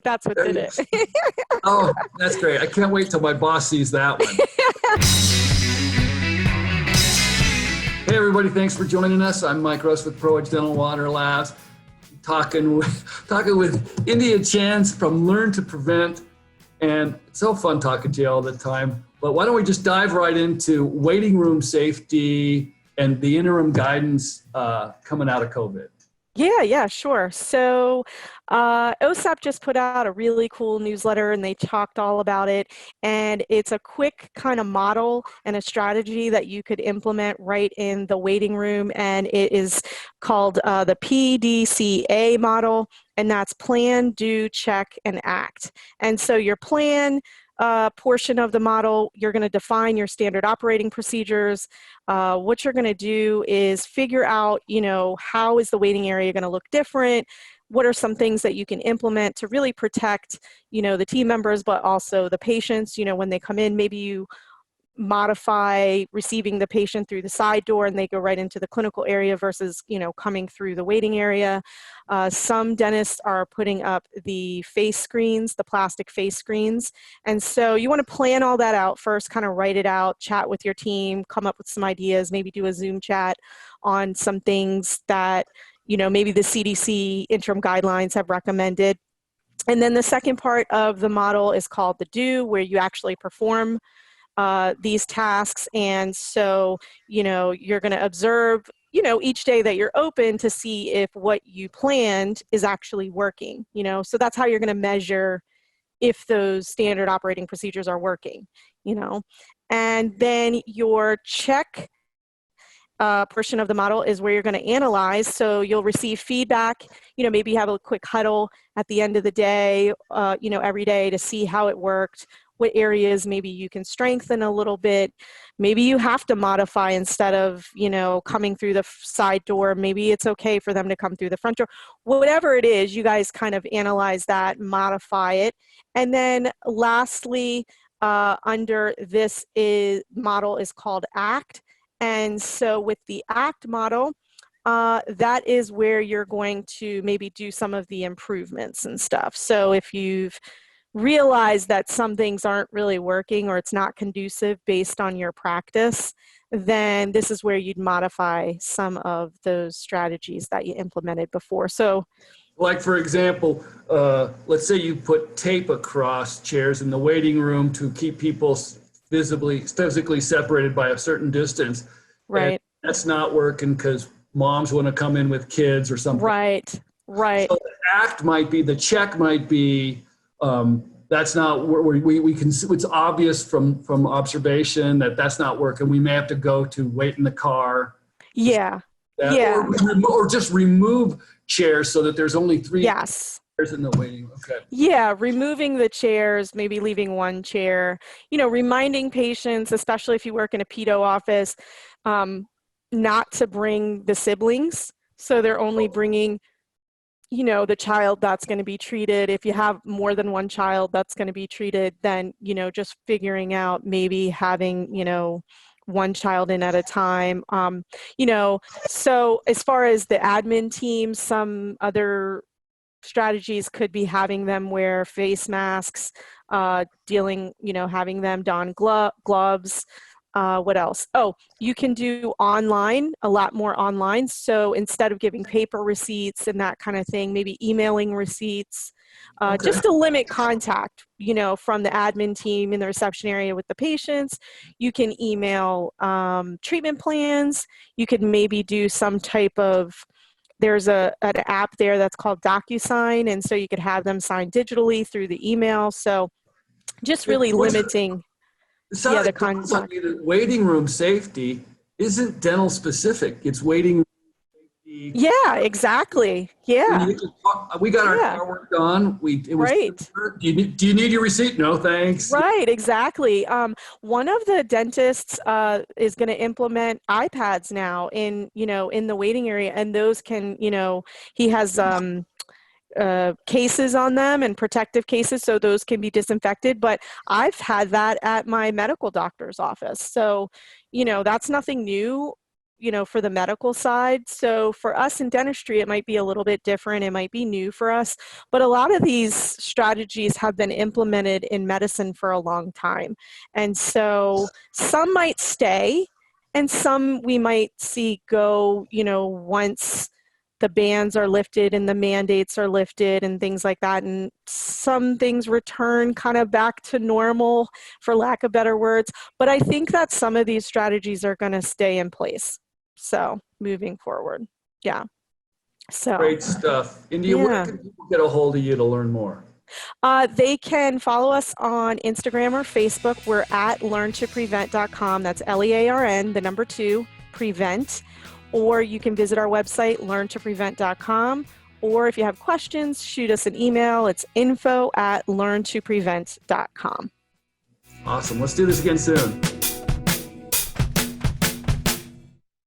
That's what did it. Oh, that's great. I can't wait till my boss sees that one. Hey, everybody. Thanks for joining us. I'm Mike Russ with ProEdge Dental Water Labs, talking with India Chance from Learn to Prevent. And it's so fun talking to you all the time. But why don't we just dive right into waiting room safety and the interim guidance coming out of COVID? Yeah, sure. So OSAP just put out a really cool newsletter and they talked all about it. And it's a quick kind of model and a strategy that you could implement right in the waiting room. And it is called the PDCA model. And that's plan, do, check, and act. And so your plan portion of the model, you're going to define your standard operating procedures. What you're going to do is figure out, how is the waiting area going to look different? What are some things that you can implement to really protect, the team members, but also the patients, when they come in? Maybe you modify receiving the patient through the side door and they go right into the clinical area versus, coming through the waiting area. Some dentists are putting up the face screens, the plastic face screens. And so you want to plan all that out first, kind of write it out, chat with your team, come up with some ideas, maybe do a Zoom chat on some things that, maybe the CDC interim guidelines have recommended. And then the second part of the model is called the do, where you actually perform these tasks. And so, you're going to observe, each day that you're open to see if what you planned is actually working, so that's how you're going to measure if those standard operating procedures are working, and then your check portion of the model is where you're going to analyze. So you'll receive feedback, maybe have a quick huddle at the end of the day, every day to see how it worked. What areas maybe you can strengthen a little bit. Maybe you have to modify instead of, coming through the side door. Maybe it's okay for them to come through the front door. Whatever it is, you guys kind of analyze that, modify it. And then lastly, under this model is called ACT. And so with the ACT model, that is where you're going to maybe do some of the improvements and stuff. So if you've realize that some things aren't really working or it's not conducive based on your practice, then this is where you'd modify some of those strategies that you implemented before. So, like for example, let's say you put tape across chairs in the waiting room to keep people physically separated by a certain distance. Right. And that's not working because moms want to come in with kids or something. Right. So the check might be, that's not where we can, it's obvious from observation that that's not working. We may have to go to wait in the car. Yeah. Or just remove chairs so that there's only three chairs in the waiting. Okay. Yeah, removing the chairs, maybe leaving one chair, reminding patients, especially if you work in a pedo office, not to bring the siblings. So they're only bringing the child that's going to be treated. If you have more than one child that's going to be treated, then, just figuring out maybe having, one child in at a time. So as far as the admin team, some other strategies could be having them wear face masks, having them don gloves. What else? Oh, you can do online, a lot more online. So instead of giving paper receipts and that kind of thing, maybe emailing receipts, just to limit contact, from the admin team in the reception area with the patients. You can email treatment plans. You could maybe do some type of, there's an app there that's called DocuSign. And so you could have them sign digitally through the email. So just really limiting. The contact. Waiting room safety isn't dental specific. It's waiting room safety. Yeah, exactly. Yeah. We got our car work done. Right. Do you need your receipt? No, thanks. Right, exactly. One of the dentists is going to implement iPads now in the waiting area, and those can, he has cases on them and protective cases, so those can be disinfected. But I've had that at my medical doctor's office. So, that's nothing new. for the medical side. So for us in dentistry, it might be a little bit different. It might be new for us, but a lot of these strategies have been implemented in medicine for a long time. And so some might stay and some we might see go, once the bans are lifted and the mandates are lifted and things like that. And some things return kind of back to normal, for lack of better words. But I think that some of these strategies are going to stay in place. So moving forward. Yeah. So great stuff. India, where can people get a hold of you to learn more? They can follow us on Instagram or Facebook. We're at learntoprevent.com. That's LEARN, the number 2, prevent. Or you can visit our website, learntoprevent.com. Or if you have questions, shoot us an email. It's info@learntoprevent.com. Awesome. Let's do this again soon.